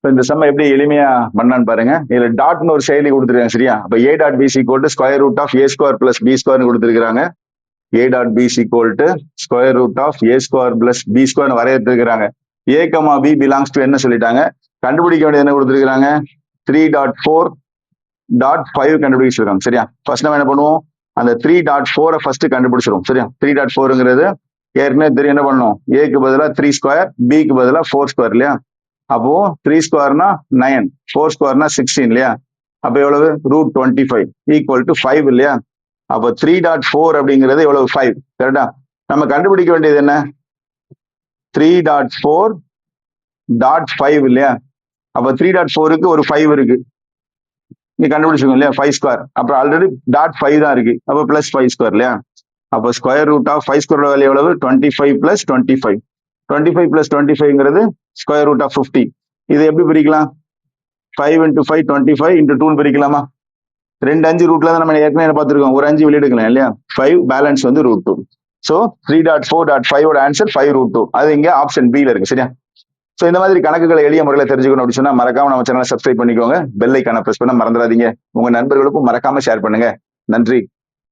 இந்த சம்ம எப்படி எளிமையா பண்ணான்னு பாருங்க. இதுல டாட்னு ஒரு செயலி கொடுத்துருக்காங்க சரியா. அப்ப A dot B equal to square root of A square plus B ஸ்கொயர்னு கொடுத்துருக்காங்க. A dot B equal to square root of A square plus B square வரையறுத்திருக்கிறாங்க. A comma B belongs to என்ன சொல்லிட்டாங்க. கண்டுபிடிக்க வேண்டியது என்ன கொடுத்துருக்காங்க. 3.4.5 கண்டுபிடிச்சிருக்காங்க சரியா. ஃபர்ஸ்ட் நம்ம என்ன பண்ணுவோம், அந்த 3.4 ஃபர்ஸ்ட் கண்டுபிடிச்சிரும் சரியா. 3.4ங்கிறது ஏற்கனவே தெரியும் என்ன பண்ணணும். ஏக்கு பதிலாக 3 ஸ்கொயர், பிக்கு பதிலாக 4 ஸ்கொயர் இல்லையா. அப்போ 3 ஸ்கொயர்னா 9, 4 ஸ்கொயர்னா 16 இல்லையா. அப்ப எவ்வளவு √25 ஈக்குவல் டு 5 இல்லையா. அப்போ 3.4 அப்படிங்கிறது எவ்வளவு 5 கரெக்டா. நம்ம கண்டுபிடிக்க வேண்டியது என்ன 3.4.5 இல்லையா. அப்ப 3.4க்கு ஒரு 5 இருக்கு, நீ கண்டுபிடிச்சிருக்கோம் இல்லையா. 5 ஸ்கொயர், அப்புறம் ஆல்ரெடி .5 தான் இருக்கு, அப்ப பிளஸ் 5 ஸ்கொயர் இல்லையா. அப்போ square root of 5 square value எவ்வளவு 25 பிளஸ் 25. 25 பிளஸ் 25ங்கிறது ஸ்கொயர் ரூட் ஆஃப் 50. இது எப்படி பிரிக்கலாம். 5 into 5 25 into 2 பிரிக்கலாமா. 2 5 ரூட்ல தான் நம்ம ஏற்கனவே பார்த்துருக்கோம், ஒரு 5 வெளியெடுக்கலாம் இல்லையா. 5 பேலன்ஸ் வந்து √2. So 3.4.5 answer 5√2. அது இங்க ஆப்ஷன் பில இருக்கு சரியா. ஸோ இந்த மாதிரி கணக்குகளை எளிய முறையில் தெரிஞ்சுக்கணும் அப்படின்னு சொன்னா மறக்காம நம்ம சேனலை சப்ஸ்கிரைப் பண்ணிக்கோங்க. பெல் ஐக்கான பிரஸ் பண்ண மறந்துடாதீங்க. உங்க நண்பர்களுக்கும் மறக்காம ஷேர் பண்ணுங்க. நன்றி.